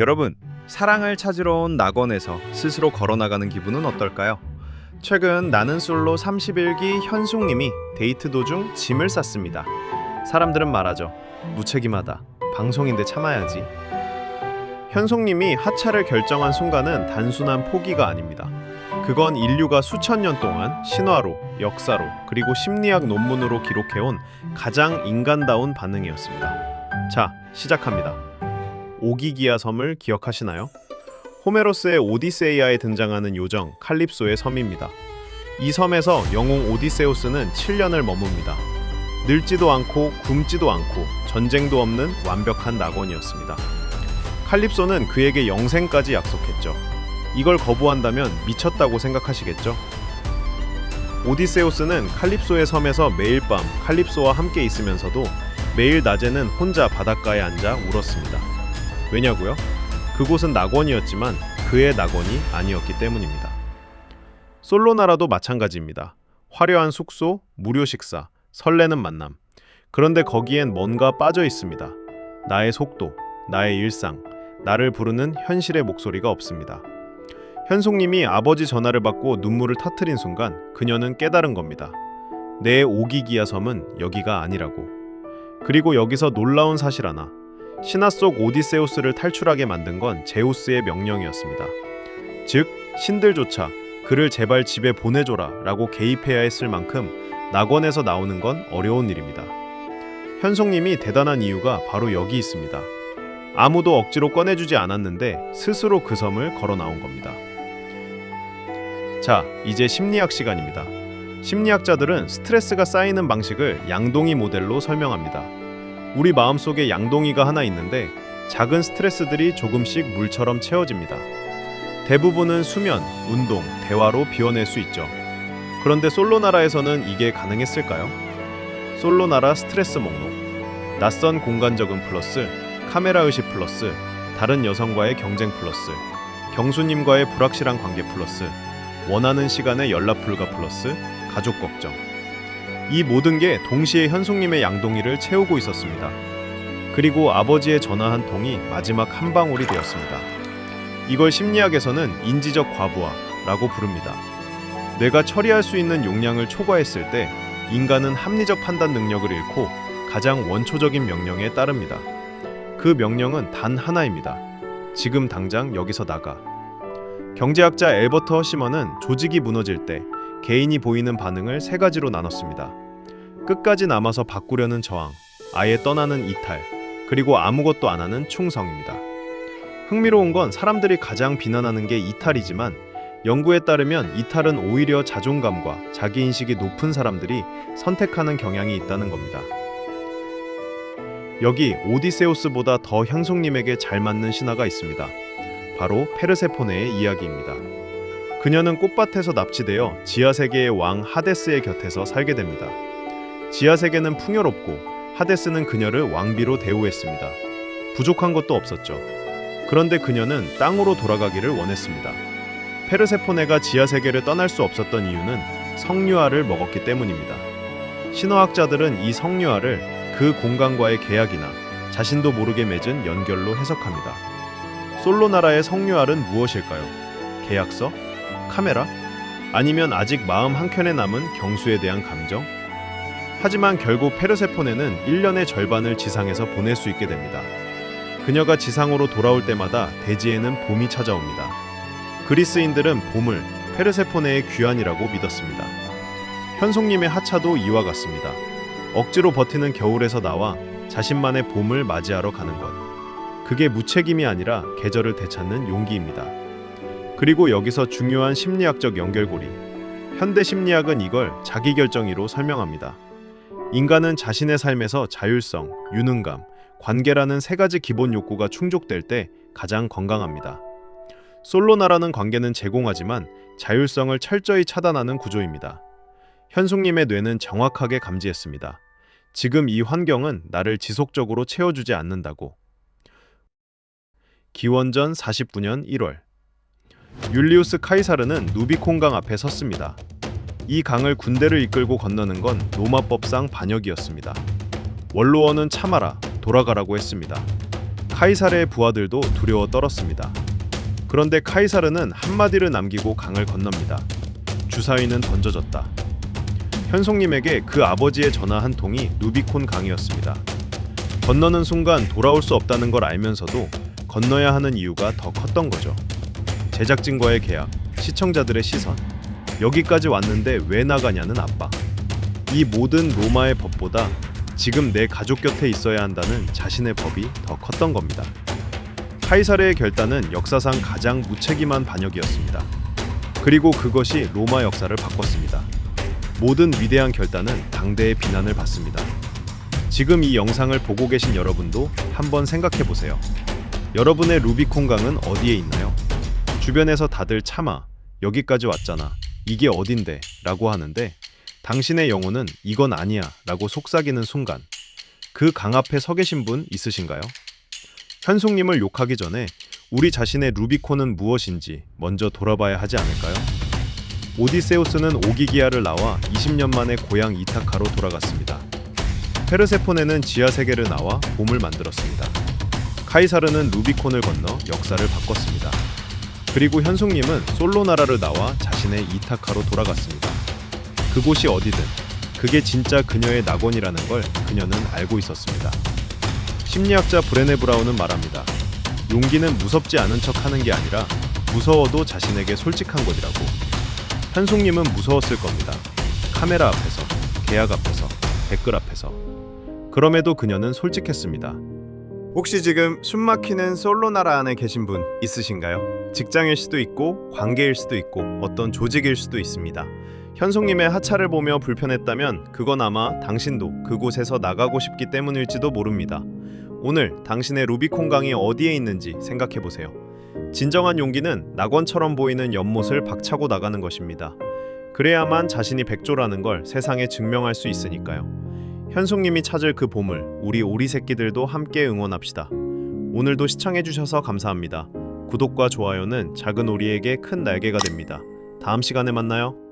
여러분, 사랑을 찾으러 온 낙원에서 스스로 걸어나가는 기분은 어떨까요? 최근 나는 솔로 31기 현숙님이 데이트 도중 짐을 쌌습니다. 사람들은 말하죠. 무책임하다. 방송인데 참아야지. 현숙님이 하차를 결정한 순간은 단순한 포기가 아닙니다. 그건 인류가 수천 년 동안 신화로, 역사로, 그리고 심리학 논문으로 기록해온 가장 인간다운 반응이었습니다. 자, 시작합니다. 오기기아 섬을 기억하시나요? 호메로스의 오디세이아에 등장하는 요정 칼립소의 섬입니다. 이 섬에서 영웅 오디세우스는 7년을 머뭅니다. 늙지도 않고 굶지도 않고 전쟁도 없는 완벽한 낙원이었습니다. 칼립소는 그에게 영생까지 약속했죠. 이걸 거부한다면 미쳤다고 생각하시겠죠? 오디세우스는 칼립소의 섬에서 매일 밤 칼립소와 함께 있으면서도 매일 낮에는 혼자 바닷가에 앉아 울었습니다. 왜냐고요? 그곳은 낙원이었지만 그의 낙원이 아니었기 때문입니다. 솔로나라도 마찬가지입니다. 화려한 숙소, 무료 식사, 설레는 만남. 그런데 거기엔 뭔가 빠져 있습니다. 나의 속도, 나의 일상, 나를 부르는 현실의 목소리가 없습니다. 현숙님이 아버지 전화를 받고 눈물을 터뜨린 순간 그녀는 깨달은 겁니다. 내 오기기아 섬은 여기가 아니라고. 그리고 여기서 놀라운 사실 하나. 신화 속 오디세우스를 탈출하게 만든 건 제우스의 명령이었습니다. 즉, 신들조차 그를 제발 집에 보내줘라 라고 개입해야 했을 만큼 낙원에서 나오는 건 어려운 일입니다. 현숙님이 대단한 이유가 바로 여기 있습니다. 아무도 억지로 꺼내주지 않았는데 스스로 그 섬을 걸어 나온 겁니다. 자, 이제 심리학 시간입니다. 심리학자들은 스트레스가 쌓이는 방식을 양동이 모델로 설명합니다. 우리 마음속에 양동이가 하나 있는데 작은 스트레스들이 조금씩 물처럼 채워집니다. 대부분은 수면, 운동, 대화로 비워낼 수 있죠. 그런데 솔로나라에서는 이게 가능했을까요? 솔로나라 스트레스 목록. 낯선 공간 적응 플러스, 카메라 의식 플러스, 다른 여성과의 경쟁 플러스, 경수님과의 불확실한 관계 플러스, 원하는 시간에 연락 불가 플러스, 가족 걱정. 이 모든 게 동시에 현숙님의 양동이를 채우고 있었습니다. 그리고 아버지의 전화 한 통이 마지막 한 방울이 되었습니다. 이걸 심리학에서는 인지적 과부하라고 부릅니다. 뇌가 처리할 수 있는 용량을 초과했을 때 인간은 합리적 판단 능력을 잃고 가장 원초적인 명령에 따릅니다. 그 명령은 단 하나입니다. 지금 당장 여기서 나가. 경제학자 엘버트 허시먼은 조직이 무너질 때 개인이 보이는 반응을 세 가지로 나눴습니다. 끝까지 남아서 바꾸려는 저항, 아예 떠나는 이탈, 그리고 아무것도 안 하는 충성입니다. 흥미로운 건 사람들이 가장 비난하는 게 이탈이지만 연구에 따르면 이탈은 오히려 자존감과 자기인식이 높은 사람들이 선택하는 경향이 있다는 겁니다. 여기 오디세우스보다 더 현숙님에게 잘 맞는 신화가 있습니다. 바로 페르세포네의 이야기입니다. 그녀는 꽃밭에서 납치되어 지하세계의 왕 하데스의 곁에서 살게 됩니다. 지하세계는 풍요롭고 하데스는 그녀를 왕비로 대우했습니다. 부족한 것도 없었죠. 그런데 그녀는 땅으로 돌아가기를 원했습니다. 페르세포네가 지하세계를 떠날 수 없었던 이유는 성류아를 먹었기 때문입니다. 신화학자들은 이 성류아를 그 공간과의 계약이나 자신도 모르게 맺은 연결로 해석합니다. 솔로나라의 성류알은 무엇일까요? 계약서? 카메라? 아니면 아직 마음 한켠에 남은 경수에 대한 감정? 하지만 결국 페르세포네는 1년의 절반을 지상에서 보낼 수 있게 됩니다. 그녀가 지상으로 돌아올 때마다 대지에는 봄이 찾아옵니다. 그리스인들은 봄을 페르세포네의 귀환이라고 믿었습니다. 현숙님의 하차도 이와 같습니다. 억지로 버티는 겨울에서 나와 자신만의 봄을 맞이하러 가는 것. 그게 무책임이 아니라 계절을 되찾는 용기입니다. 그리고 여기서 중요한 심리학적 연결고리. 현대 심리학은 이걸 자기결정의로 설명합니다. 인간은 자신의 삶에서 자율성, 유능감, 관계라는 세 가지 기본 욕구가 충족될 때 가장 건강합니다. 솔로나라는 관계는 제공하지만 자율성을 철저히 차단하는 구조입니다. 현숙님의 뇌는 정확하게 감지했습니다. 지금 이 환경은 나를 지속적으로 채워주지 않는다고. 기원전 49년 1월 율리우스 카이사르는 누비콘강 앞에 섰습니다. 이 강을 군대를 이끌고 건너는 건 로마법상 반역이었습니다. 원로원은 참아라, 돌아가라고 했습니다. 카이사르의 부하들도 두려워 떨었습니다. 그런데 카이사르는 한마디를 남기고 강을 건넙니다. 주사위는 던져졌다. 현송님에게 그 아버지의 전화 한 통이 루비콘 강이었습니다. 건너는 순간 돌아올 수 없다는 걸 알면서도 건너야 하는 이유가 더 컸던 거죠. 제작진과의 계약, 시청자들의 시선, 여기까지 왔는데 왜 나가냐는 아빠. 이 모든 로마의 법보다 지금 내 가족 곁에 있어야 한다는 자신의 법이 더 컸던 겁니다. 카이사르의 결단은 역사상 가장 무책임한 반역이었습니다. 그리고 그것이 로마 역사를 바꿨습니다. 모든 위대한 결단은 당대의 비난을 받습니다. 지금 이 영상을 보고 계신 여러분도 한번 생각해 보세요. 여러분의 루비콘 강은 어디에 있나요? 주변에서 다들 참아, 여기까지 왔잖아, 이게 어딘데? 라고 하는데 당신의 영혼은 이건 아니야 라고 속삭이는 순간 그 강 앞에 서 계신 분 있으신가요? 현송님을 욕하기 전에 우리 자신의 루비콘은 무엇인지 먼저 돌아봐야 하지 않을까요? 오디세우스는 오기기아를 나와 20년 만에 고향 이타카로 돌아갔습니다. 페르세포네는 지하세계를 나와 봄을 만들었습니다. 카이사르는 루비콘을 건너 역사를 바꿨습니다. 그리고 현송님은 솔로나라를 나와 자신의 이타카로 돌아갔습니다. 그곳이 어디든 그게 진짜 그녀의 낙원이라는 걸 그녀는 알고 있었습니다. 심리학자 브레네 브라운은 말합니다. 용기는 무섭지 않은 척 하는 게 아니라 무서워도 자신에게 솔직한 것이라고. 현송님은 무서웠을 겁니다. 카메라 앞에서, 계약 앞에서, 댓글 앞에서. 그럼에도 그녀는 솔직했습니다. 혹시 지금 숨막히는 솔로나라 안에 계신 분 있으신가요? 직장일 수도 있고 관계일 수도 있고 어떤 조직일 수도 있습니다. 현송님의 하차를 보며 불편했다면 그건 아마 당신도 그곳에서 나가고 싶기 때문일지도 모릅니다. 오늘 당신의 루비콘 강이 어디에 있는지 생각해보세요. 진정한 용기는 낙원처럼 보이는 연못을 박차고 나가는 것입니다. 그래야만 자신이 백조라는 걸 세상에 증명할 수 있으니까요. 현송님이 찾을 그 보물, 우리 오리 새끼들도 함께 응원합시다. 오늘도 시청해주셔서 감사합니다. 구독과 좋아요는 작은 오리에게 큰 날개가 됩니다. 다음 시간에 만나요.